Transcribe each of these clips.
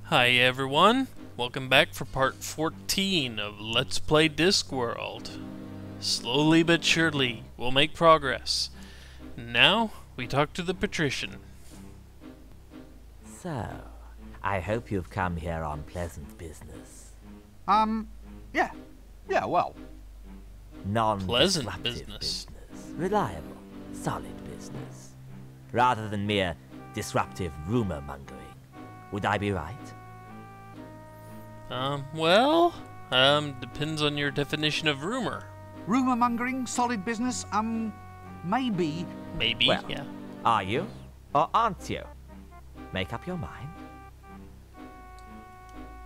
Hi everyone, welcome back for part 14 of Let's Play Discworld. Slowly but surely, we'll make progress. Now, we talk to the patrician. So, I hope you've come here on pleasant business. Yeah, well. Pleasant Non-disruptive business. Reliable, solid business. Rather than mere disruptive rumor-mongering. Would I be right? Depends on your definition of rumor. Rumour mongering, solid business, maybe. Maybe, Well, yeah. Are you? Or aren't you? Make up your mind.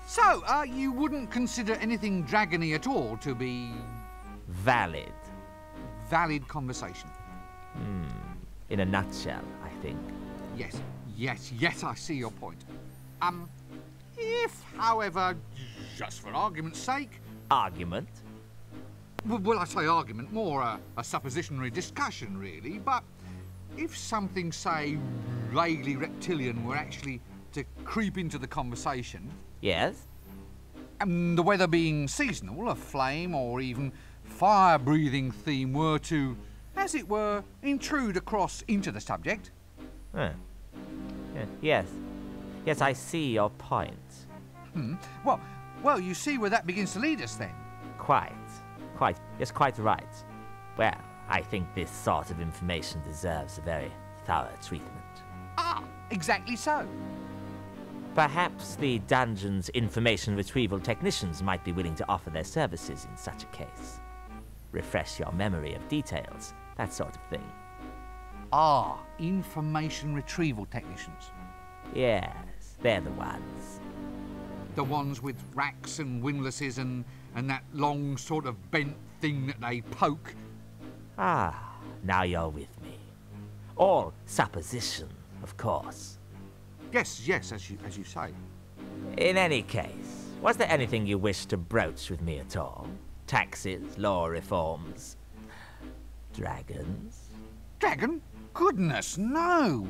So, you wouldn't consider anything dragony at all to be Valid. valid conversation? In a nutshell, I think. Yes, I see your point. If, however, just for argument's sake, Argument? well, I say argument, more a suppositionary discussion, really, but if something, say, vaguely reptilian were actually to creep into the conversation, Yes? the weather being seasonal, a flame or even fire-breathing theme were to, as it were, intrude across into the subject. Huh. Yes. Yes, I see your point. Well, you see where that begins to lead us then. Quite. Yes, quite right. Well, I think this sort of information deserves a very thorough treatment. Exactly so. Perhaps the dungeon's information retrieval technicians might be willing to offer their services in such a case. Refresh your memory of details, that sort of thing. Information retrieval technicians. Yes, they're the ones. The ones with racks and windlasses and that long sort of bent thing that they poke. Now you're with me. All supposition, of course. Yes, as you say. In any case, was there anything you wished to broach with me at all? Taxes, law reforms, dragons? Dragon? Goodness, no.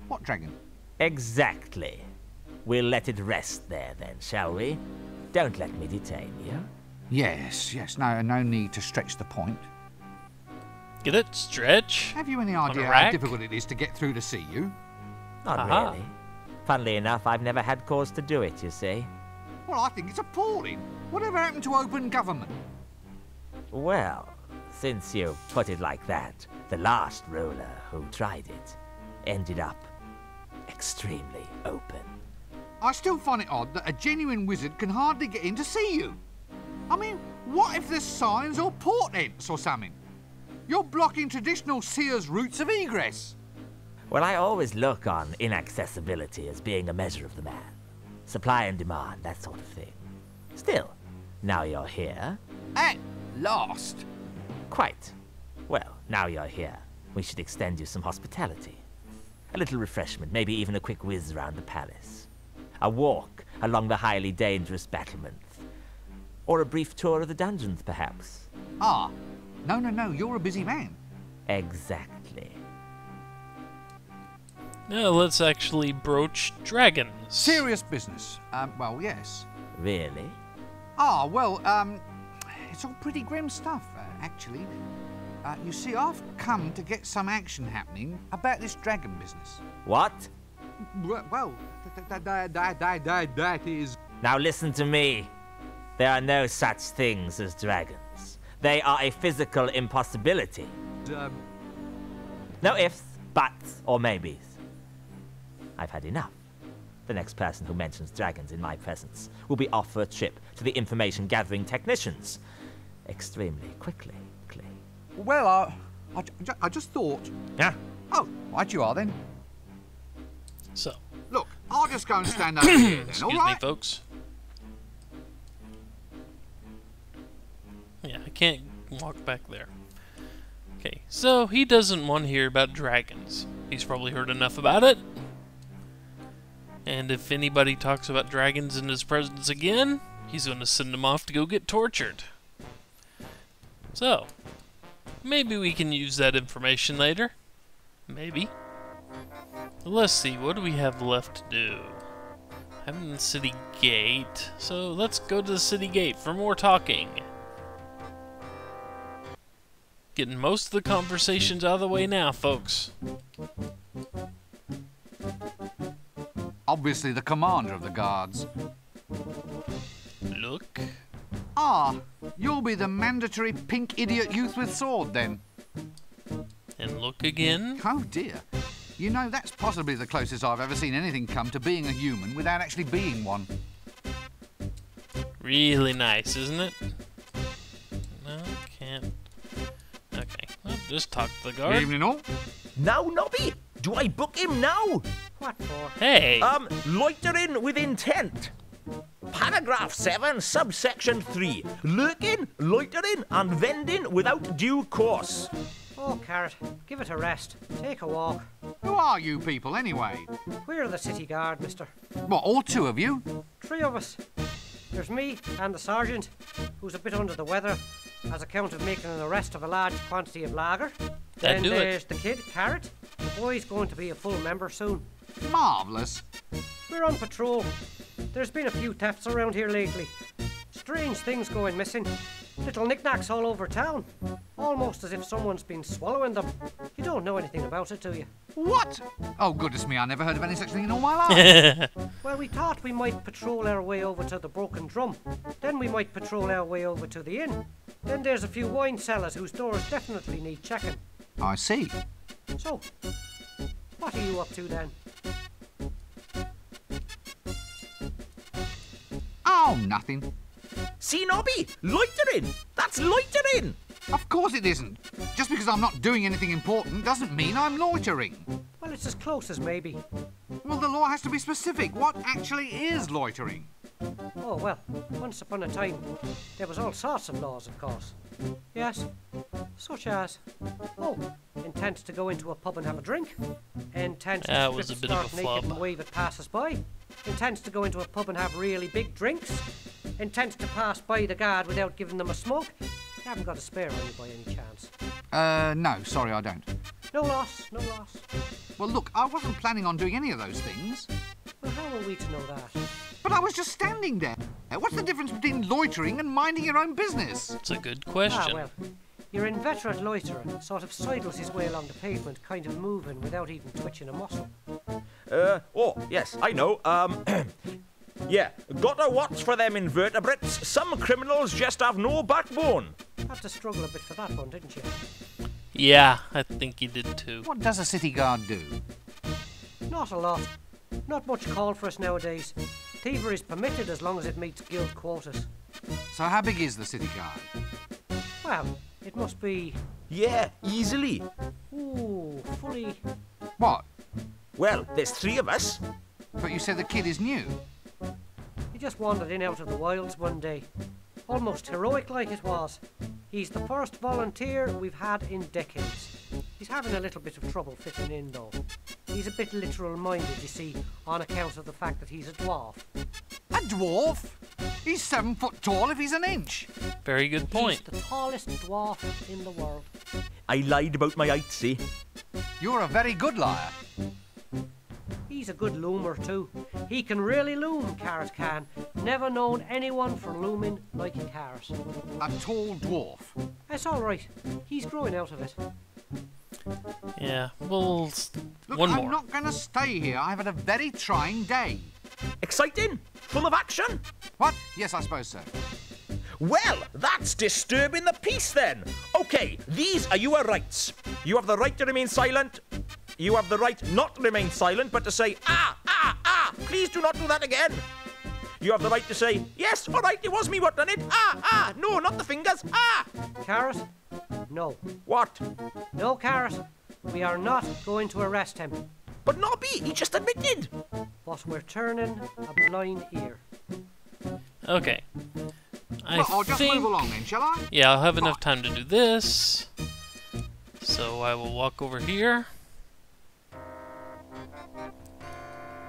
What dragon? Exactly. We'll let it rest there then, shall we? Don't let me detain you. Yes, no need to stretch the point. Get it? Stretch? Have you any On a idea how rack? difficult it is to get through to see you? Not Aha. really. Funnily enough, I've never had cause to do it, you see. Well, I think it's appalling. Whatever happened to open government? Well, since you put it like that, the last ruler who tried it ended up extremely open. I still find it odd that a genuine wizard can hardly get in to see you. I mean, what if there's signs or portents or something? You're blocking traditional seers' routes of egress. Well, I always look on inaccessibility as being a measure of the man. Supply and demand, that sort of thing. Still, now you're here. At last. Quite. Well, now you're here, we should extend you some hospitality. A little refreshment, maybe even a quick whiz around the palace. A walk along the highly dangerous battlements. Or a brief tour of the dungeons, perhaps. No, you're a busy man. Exactly. Now let's actually broach dragons. Serious business. Well, yes. Really? It's all pretty grim stuff, actually. You see, I've come to get some action happening about this dragon business. What? Well, that is... Now listen to me. There are no such things as dragons. They are a physical impossibility. No ifs, buts, or maybes. I've had enough. The next person who mentions dragons in my presence will be off for a trip to the information gathering technicians. Extremely quickly. Well, I just thought... Yeah? Oh, right you are then. So, Look, I'll just go and stand over here then, all excuse me right? folks. Yeah, I can't walk back there. Okay, so he doesn't want to hear about dragons. He's probably heard enough about it. And if anybody talks about dragons in his presence again, he's going to send them off to go get tortured. So, maybe we can use that information later. Maybe. Let's see, what do we have left to do? I'm in the city gate, so let's go to the city gate for more talking. Getting most of the conversations out of the way now, folks. Obviously the commander of the guards. Look. Ah, you'll be the mandatory pink idiot youth with sword then. And look again. Oh dear. You know, that's possibly the closest I've ever seen anything come to being a human without actually being one. Really nice, isn't it? No, can't. Okay, well, just talk to the guard. Evening all. Now, Nobby, do I book him now? What for? Hey! Loitering with intent. Paragraph 7, subsection 3. Lurking, loitering, and vending without due course. Oh, Carrot, give it a rest. Take a walk. Who are you people anyway? We're the city guard, mister. What, all two of you? 3 of us. There's me and the sergeant, who's a bit under the weather as account of making an arrest of a large quantity of lager. Then do it. there's the kid, Carrot. The boy's going to be a full member soon. Marvellous. We're on patrol. There's been a few thefts around here lately. Strange things going missing. Little knickknacks all over town. Almost as if someone's been swallowing them. You don't know anything about it, do you? What? Oh, goodness me, I never heard of any such thing in all my life. Well, we thought we might patrol our way over to the Broken Drum. Then we might patrol our way over to the inn. Then there's a few wine cellars whose doors definitely need checking. I see. So, what are you up to then? Oh, nothing. See, Nobby, loitering. That's loitering. Of course it isn't. Just because I'm not doing anything important doesn't mean I'm loitering. Well, it's as close as maybe. Well, the law has to be specific. What actually is loitering? Oh, well, once upon a time, there was all sorts of laws, of course. Yes, such as, intent to go into a pub and have a drink. Intent That to was a strip, bit of start a naked flub. and wave at passers-by. Intent to go into a pub and have really big drinks. Intent to pass by the guard without giving them a smoke. You haven't got a spare on you by any chance. No, sorry, I don't. No loss, no loss. Well, look, I wasn't planning on doing any of those things. Well, how are we to know that? But I was just standing there. What's the difference between loitering and minding your own business? It's a good question. Well, your inveterate loiterer sort of sidles his way along the pavement, kind of moving without even twitching a muscle. Yes, I know. Yeah, gotta watch for them invertebrates. Some criminals just have no backbone. Had to struggle a bit for that one, didn't you? Yeah, I think he did too. What does a city guard do? Not a lot. Not much call for us nowadays. Thievery is permitted as long as it meets guild quotas. So how big is the city guard? Well, it must be... Yeah, easily. fully... What? Well, there's 3 of us. But you said the kid is new. He just wandered in out of the wilds one day. Almost heroic like it was. He's the first volunteer we've had in decades. He's having a little bit of trouble fitting in though. He's a bit literal-minded, you see, on account of the fact that he's a dwarf. A dwarf? He's 7 foot tall if he's an inch. Very good point. He's the tallest dwarf in the world. I lied about my height, see? You're a very good liar. He's a good loomer too. He can really loom, Carrot can. Never known anyone for looming like Carrot. A tall dwarf. That's all right. He's growing out of it. Yeah, well, Look, one I'm more. not going to stay here. I've had a very trying day. Exciting? Full of action? What? Yes, I suppose so. Well, that's disturbing the peace then. Okay, these are your rights. You have the right to remain silent. You have the right not to remain silent, but to say, please do not do that again. You have the right to say, yes, all right, it was me what done it. No, not the fingers. Carrot? No. What? No, Carrot. We are not going to arrest him. But Nobby, he just admitted. But we're turning a blind ear. Okay. Well, I'll just think... move along then, shall I? Yeah, I'll have enough time to do this. So I will walk over here.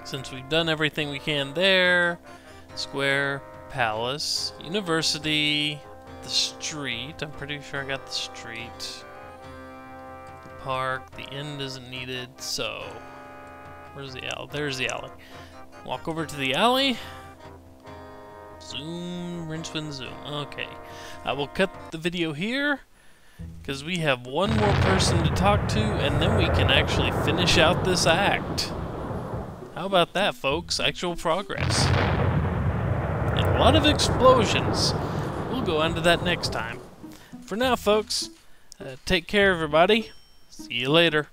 Since we've done everything we can there. Square, palace, university, the street. I'm pretty sure I got the street. The park, the inn isn't needed, so... Where's the alley? There's the alley. Walk over to the alley. Zoom, rinse, and zoom. Okay. I will cut the video here, because we have one more person to talk to, and then we can actually finish out this act. How about that, folks? Actual progress. And a lot of explosions. We'll go on to that next time. For now, folks, take care, everybody. See you later.